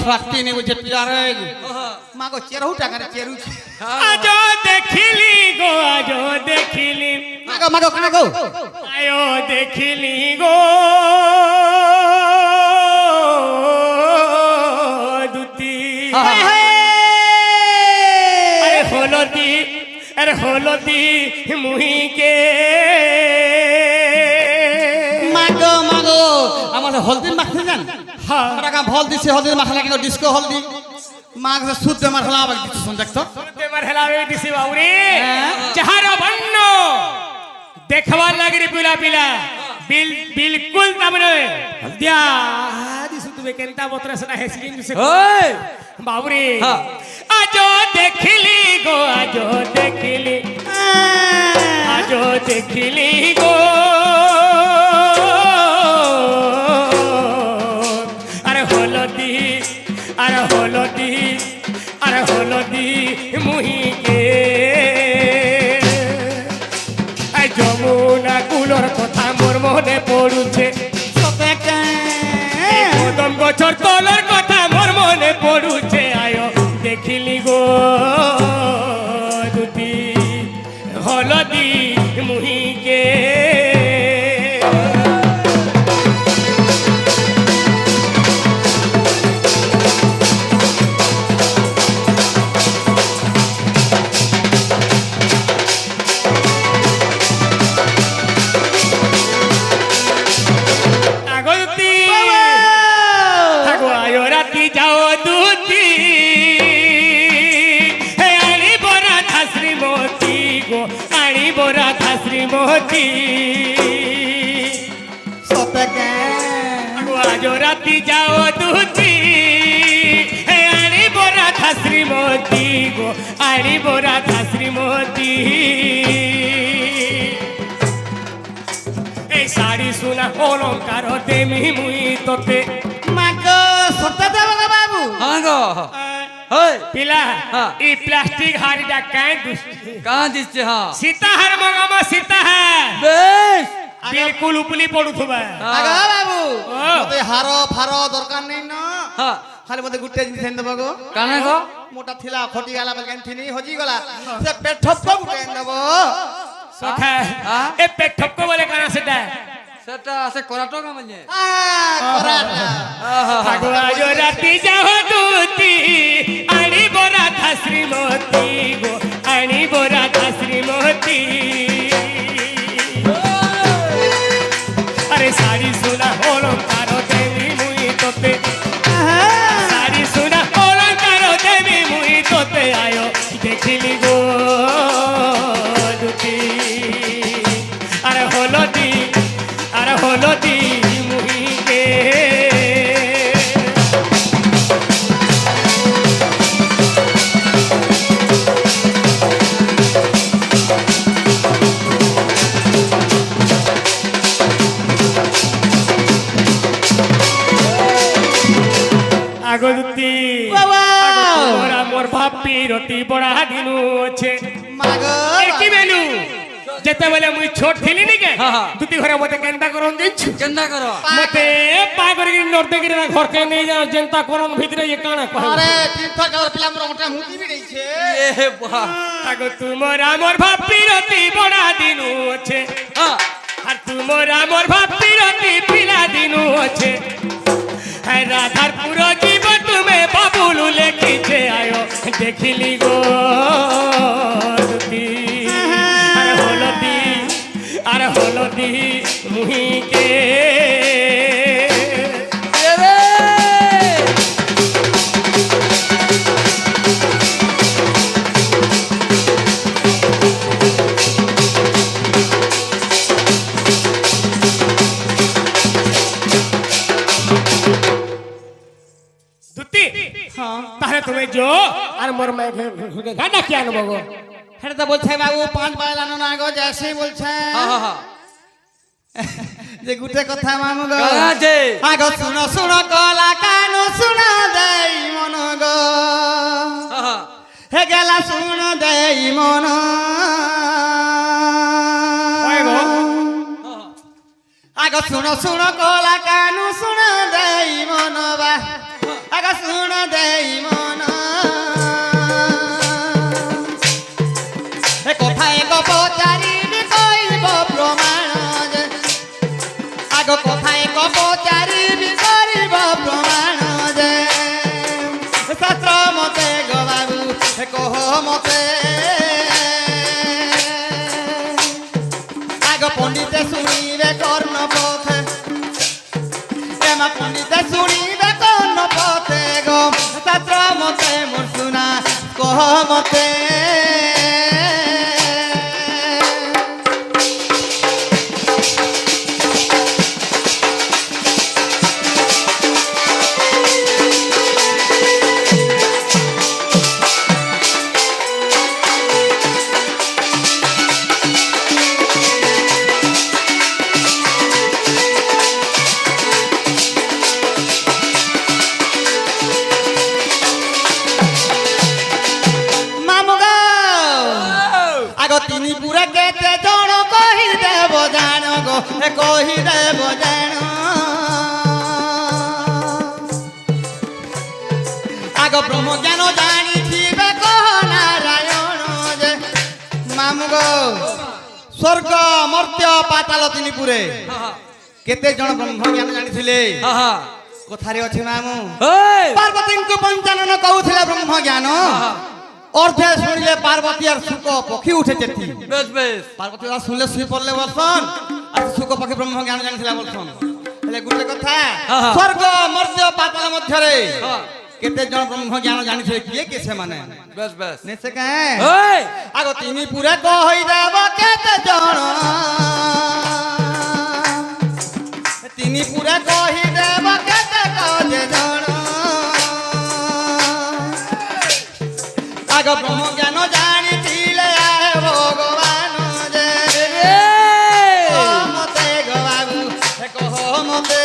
ছড়াটি নেব যে পিয়ারে মা গো চেরু টাকারে চেরু আজ দেখিলি গো আজ দেখিলি মা গো কানে গো আয়ো দেখিলি গো দুতি আরে হলদি মুহিকে মাগো আমার হলদি মাখতে জান টাকা ভল দিছে হলদি মাখলা কি ডিস্কো হলদি মাগ শুদ্ধ মাখলা আবার দিছে শুন দেখতো শুদ্ধ মাখলা দিছে বাউরি যাহার বন্ন দেখবার লাগি পিলা পিলা बिल्कुल तमने हल्दिया दिसु तुमे केनता बतरा सना हेसिलिन दिसे ओय बाबूरे आजो देखिली गो आजो देखिली गो अरे हलदी मुही के आई जमुना कुलर कथा मोर मने पड़ुछे कदम गछर तलर कथा मोर मने पड़ुछे आयो देखिली गो दुती हलदी मुही के मोती सतके आज राती जाओ दूती आनी बोरा था श्रीमती गो आनी बोरा था श्रीमती ए साड़ी सुना अलंकार देमी मुई तोते मागो सत्ता देबा बाबू हां गो पिला ई प्लास्टिक हारी जा काहे कहां दिसते हां सीताहार मंगामा सीताहार बेश बिल्कुल उपली पडुथबा आगा बाबू मते हारो फारो दरकार नै न हां खाली मते गुटे जिनिस देन देबो काने गो मोटा थिला खटी गाला बलगन थिनी होजी गला से पेठप गुटे देबो सखा ए पेठप को बोले काना सेटा सेटा से कराटो का मने कराटा आगो आजो राती जाओ दूती आनी बोरा था श्रीमती गो आनी बोरा था श्रीमती अरे साड़ी सुना अलंकार देवी मुई तोते साड़ी सुना अलंकार देवी मुई तोते आयो देखिली गो दुती अरे हलदी मुही के আগলতি বাবা মোরা মোর ভাপি রতি বড়া দিনু আছে মাগো কি বেলু যেতে বলে মুই ছোট থিলি নি কে দুতি ঘরে মতে কেনতা করন দিছু কেনতা কর মতে পাগরি নর্দে গিরি না ঘর কে নেই যা জনতা করন ভিতরে এ কানা কহ আরে তীর্থ কাল পিলা মোর ওটা মুতি বি দেইছে এ বাহ আগো তুমরা মোর ভাপি রতি বড়া দিনু আছে আর তুমরা মোর ভাপি রতি পিলা দিনু আছে राधार पूरा जीवन तुम्हें बाबुलू लेखिचे आयो देखिली गो दुती अरे हलदी मुही के ताहे तुम्हें जो और मोर मैं गाना क्या न बगो हेरे तो बोलछे बाबू 5 बार लानो ना गो जैसे बोलछे हां जे गुटे कथा मामु गो कहा जे आगो सुनो सुनो कला कानो सुनो देई मन गो हां हे गेला सुनो देई मन ओए गो आगो सुनो सुनो कला कानो सुनो देई मन बा आगो सुनो এই মন এ কথায় গপ চারিবি কইব প্রমাণ যে আগ কথায় গপ চারিবি করিব প্রমাণ যে শাস্ত্র মতে গো বাবু কহ মতে আগ পণ্ডিতে শুনিবে কর্ণ পথে এমা পণ্ডিতে শুনিবে কর্ণ পথে গো শাস্ত্র মতে মোর শুনা কহ মতে তিনি পুরা কেতে জন কহি দেব জাণ গো কহি দেব জাণ আগ ব্রহ্ম জ্ঞান জানিথিবে কহ নারায়ণ যে মামু গো স্বর্গ মর্ত্য পাতাল তিনি পুরে কেতে জন ব্রহ্ম জ্ঞান জানিছিলে কথারে ଅଛି ମାମୁ ପାର୍ବତୀଙ୍କୁ ପଞ୍ଚାନନ କହୁଥିଲେ ବ୍ରହ୍ମ ଜ୍ଞାନ অর্ধে শুনিলে পার্বতী আর শুক পক্ষী উঠে যেতি বেশ বেশ পার্বতী আর শুনলে শুই পড়লে বলছন আর শুক পক্ষী ব্রহ্ম জ্ঞান জানিছিলা বলছন হেলে গুটে কথা স্বর্গ মর্ত্য পাতাল মধ্যরে কেতে জন ব্রহ্ম জ্ঞান জানিছে কিয়ে কে সেমানে বেশ বেশ নেছে কাহে আগ তিনি পুরে কই দেব কেতে জন তিনি পুরে কই দেব কেতে কজে জন আগ ব্রহ্ম জ্ঞান জানিছিলে আহে ভগবান যে মতে গো বাবু কহ মতে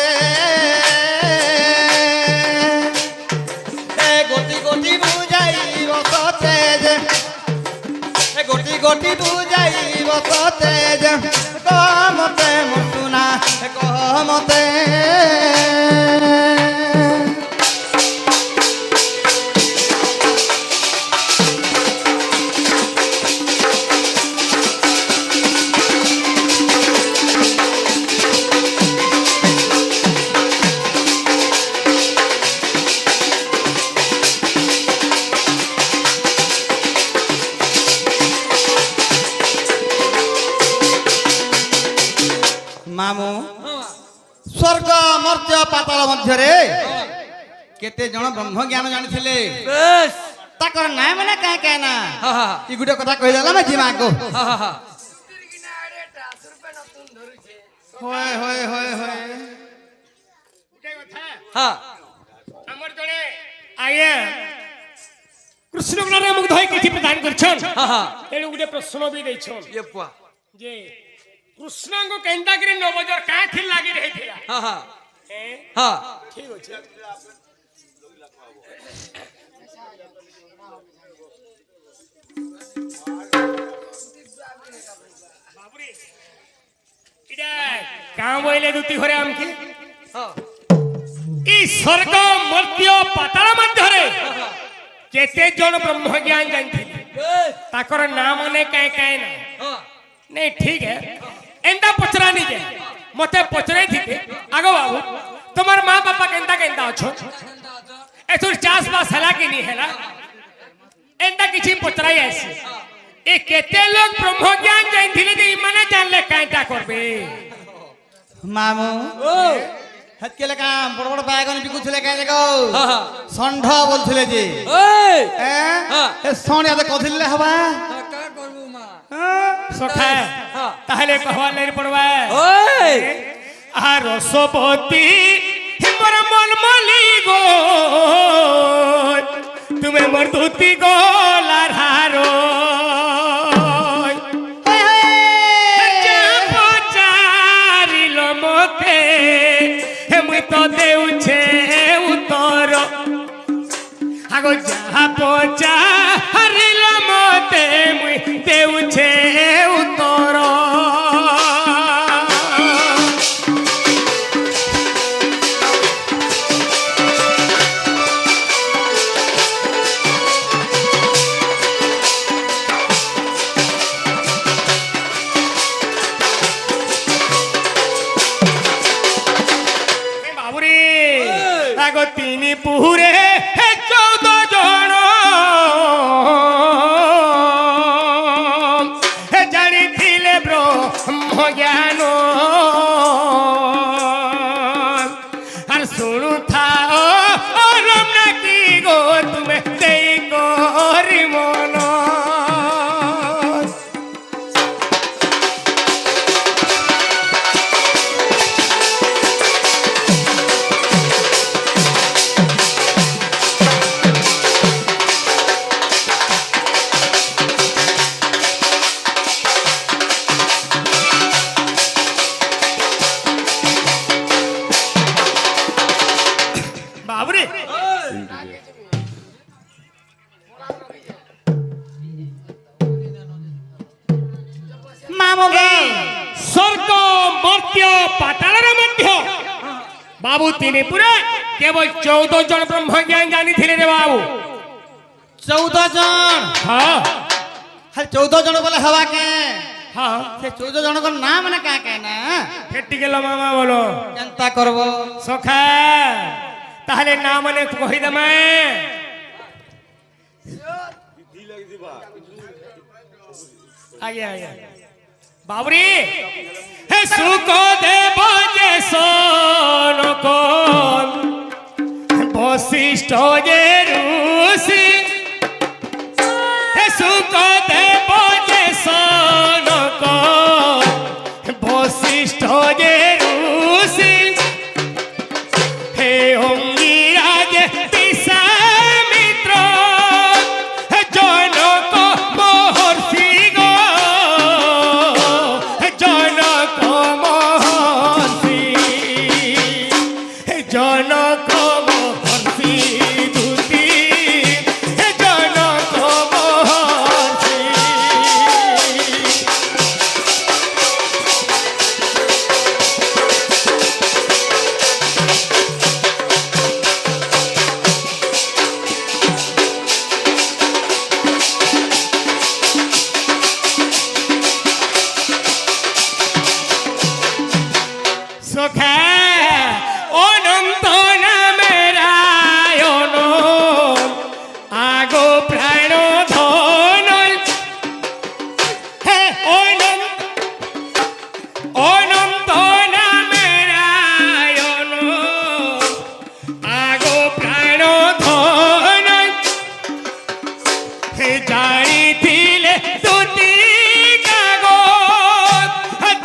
এ গতি গতি বুঝাইব সতে যে এ গতি গতি বুঝাইব সতে যে কহ মতে মতুনা কহ মতে মামু স্বর্গ মর্ত্য পাতাল মধ্যরে কেতে জন ব্রহ্ম জ্ঞান জানিছিলে বেশ তাকর না মানে কাই কাই না ই গুটে কথা কইলা না জিমা গো হয় হয় হয় হয় আমার জনে আয়ে কৃষ্ণ গুণরে মুগ্ধ হই কিছু প্রদান করছন এলু গুটে প্রশ্ন বি দেইছন ইয়ে পুয়া যে কৃষ্ণଙ୍କୁ କେନ୍ତା କରି 9 ବଜର କାଁ ଥିଲ ଲାଗି ରହିଥିଲା ଠିକ ଅଛି ବାବୁରେ ଇଡା କାଁ বইলে দুতি ঘরে আমকে ই স্বর্গ মর্ত্য পাতাল মধ্যরে কেতে জন ব্রহ্ম জ্ঞান জানথিলে তাকর নাম মনে কাই কাই না नहीं ठीक है एंदा पचरा नहीं जाए मते पचरे थी आगो बाबू तुम्हार माँ पापा केंदा केंदा अच्छो ऐसुर चास बास हला की नहीं हैला एंदा किसी पचरा ही ऐसी ये केते लोग ब्रह्म ज्ञान जाइन थिले जे इमाने जान ले कांटा करबे मामू हतके लगा बड़ बड़ बैगन बिकुथले काहे लगो षंढ बोलथले जे ए सोनिया तो कथिले हवा का करबू मा सखा ताहले कहवा नहीं पड़वा ओए आ रसपति हिमर मन मली गो तुम्हें मर्दुती गो लारो मते मुई तो देउछे उतर आगो जहा पचा हरिल मते मुई देउछे उतर ପୁରେ 14 ଜଣ ଜାଣିଥିଲେ ବ୍ରହ୍ମ ଜ୍ଞାନ আর শুনুথাও রমনা কি গো তুমি দেই করি মন বাবরে ମାମୁଁ স্বর্গ মর্ত্য পাতালর মধ্য বাবু তিনি পুরা কেবল 14 জন ব্রহ্মজ্ঞান জানিଥିଲେ রে বাবু 14 জন হ্যাঁ খালি 14 জন বলে হওয়া কে হ্যাঁ সে 14 জনকর নাম মানে কা কে না ফেটি গেল মামা বলো কেনতা করব সখা তাহলে না মানে কহিদমে আগে আগে বাবরি হে সুখ দেব যে সোনক বশিষ্ঠ যে ঋষি হে সুখ দেব যে সোনক বশিষ্ঠ যে ঋষি হে অঙ্গিরাজ বিশ্বামিত্র জনক মহর্ষি গো জনক মহর্ষি জনক মহর্ষি দুতি জনক মহর্ষি সখা অনন্ত নামের আয়ন আগো প্রাণ ধন হে অনন্ত নামের আয়ন আগো প্রাণ ধন হে জানিছিলে দুটি কাগজ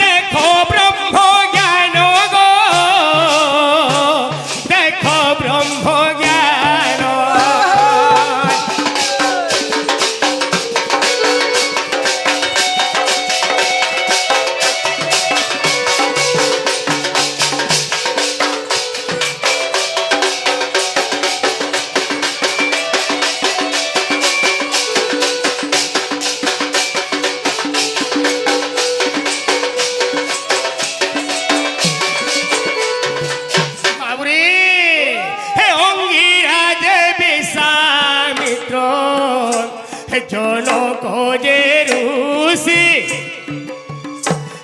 দেখো ব্রহ্ম জ্ঞান গো দেখো ব্রহ্ম জ্ঞান বাবুরে হে অঙ্গিরাজ বিশ্বামিত্র হে জনক যে ঋষি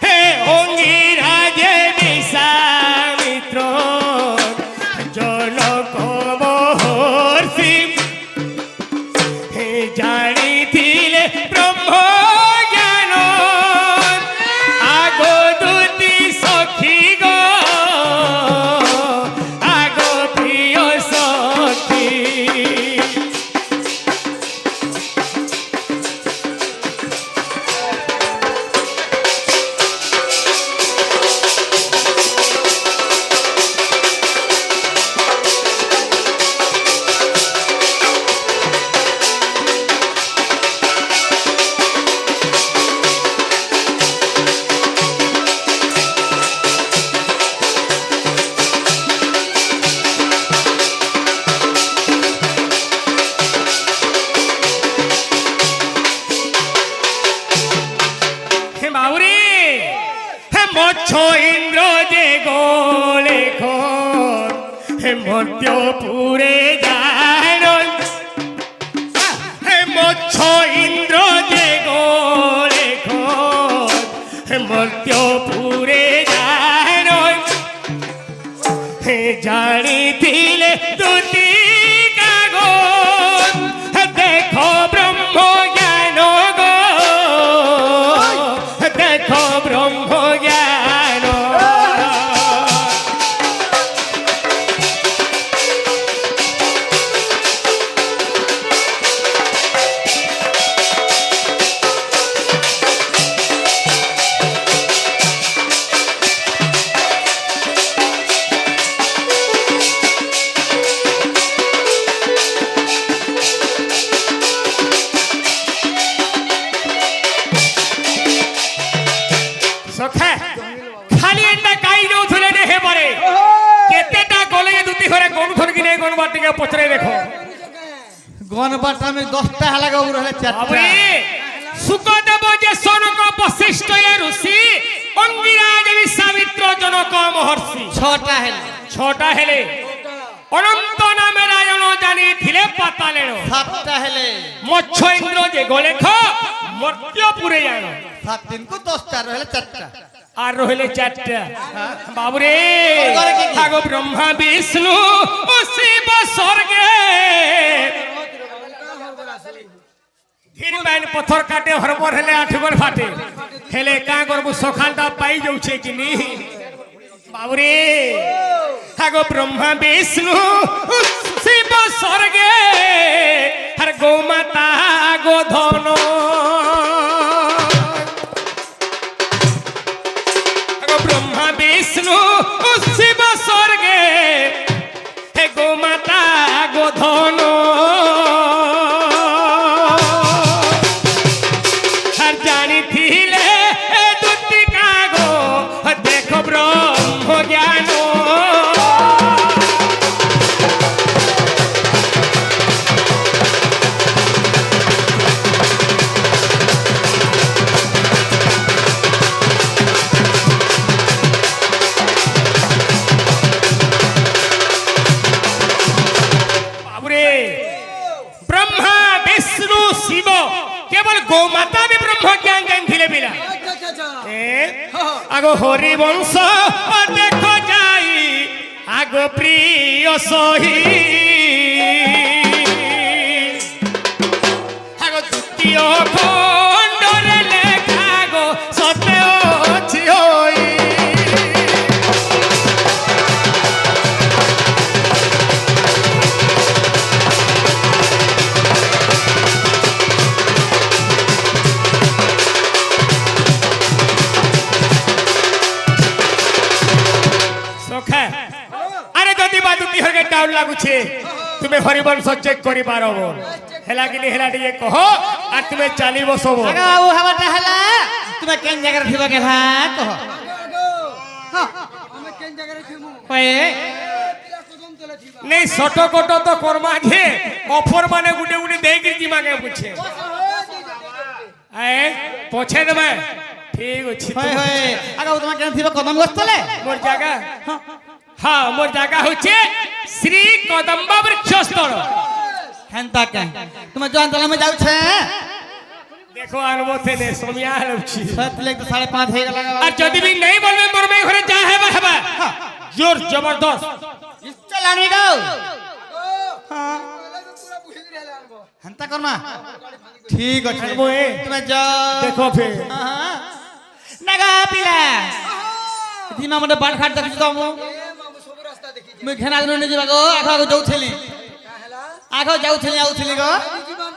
হে অঙ্গিরাজ বিশ্বামিত্র জনক মহর্ষি হে জানিছিলে ব্রহ্ম জ্ঞান আগো দুটি সখী গো আগো প্রিয় সখী হে বাউরি হে মচ্ছ ইন্দ্র যে গোলে খন হে মধ্যপুরে জানন হে মচ্ছ ইন্দ্র যে গোলে খন হে মধ্যপুরে জানন হে জানিଥିଲେ দুটি পছরে দেখো গণপাটা আমি 10টা হেলা গবর হলে 4টা বাবুরে সুকদেব যে সনক বশিষ্ঠ এ ঋষি অঙ্গিরাজ বিশ্বামিত্র জনক মহর্ষি 6টা হেলা 6টা হেলে অনন্ত নামে রায়ণ জানিছিলে পাতালেন 7টা হেলে মৎস্য ইন্দ্র যে গোলেখ মর্ত্যপুরে জান 7 দিন কো 10টা রহলে 4টা আর রহিলে 4টা বাবুরে ঘরে কি কি? আগো ব্রহ্মা বিষ্ণু ও শিব স্বর্গে ধীর বাইন পথর কাটে হরবর হেলে আঠগর ফাটে হেলে কা করবু সখানটা পাই যাউছে কি নি বাবুরে আগো ব্রহ্মা বিষ্ণু শিব স্বর্গে হর গোমাতা গোধন আগো ব্রহ্মা বিষ্ণু শিব স্বর্গে হে গোমাতা গোধন আর জানিছিলে এ দুটি কাগো দেখো ব্রহ্ম জ্ঞান বাবুরে ব্রহ্মা বিষ্ণু শিব কেবল গোমাতা বি ব্রহ্ম জ্ঞান জানিছিলে বিনা আগো হরি বংশ দেখো যাই আগো প্রিয় সহি আগো দ্বিতীয় খণ্ডরে লেখা গো সত্য অছি হই সখা আরে যদি বাদুতি হরকে ডাউন লাগুছে তুমি হরিবংশ চেক করি পারব হেলা কিনি হেলা টিকে কহ আর তুমি চালি বসব আগা ও হবাটা হেলা তুমি কেন জায়গা থিবা কেলা কহ আমি কেন জায়গায় থিমু কয়ে পিলা কদম তলে থিবা নেই ছোট কোট তো কর্মা যে অফর মানে গুটে গুটে দেইকি জিমাকে বুঝছে এ পছে দেবে ঠিক আছে হয় হয় আগা তোমার কেন থিবা কদম গছতলে মোর জায়গা হ্যাঁ মোর জায়গা হচ্ছে শ্রী কদম্বা বৃক্ষস্থল হেনতা কেন তুমি জোয়ান তলে মে যাউছে দেখো আনবো তেনে সমিয়া লউছি সত লেক তো 5.5 হয়ে গেল আর যদি भी नहीं बोलबे मोर में घरे जा है बा जोर जबरदस्त চলানি গাও হ্যাঁ পুরা বুঝি দিলে আনবো হেনতা করমা ঠিক আছে আনবো এ তুমি যাও देखो फिर নাগা পিলা দিমা মতে বাল খাট দেখি তো মু মামু সব রাস্তা দেখি মুই ঘেনা নে যাবা গো আখা যাউছিলি হেলা আখা যাউছিলি গো জীবন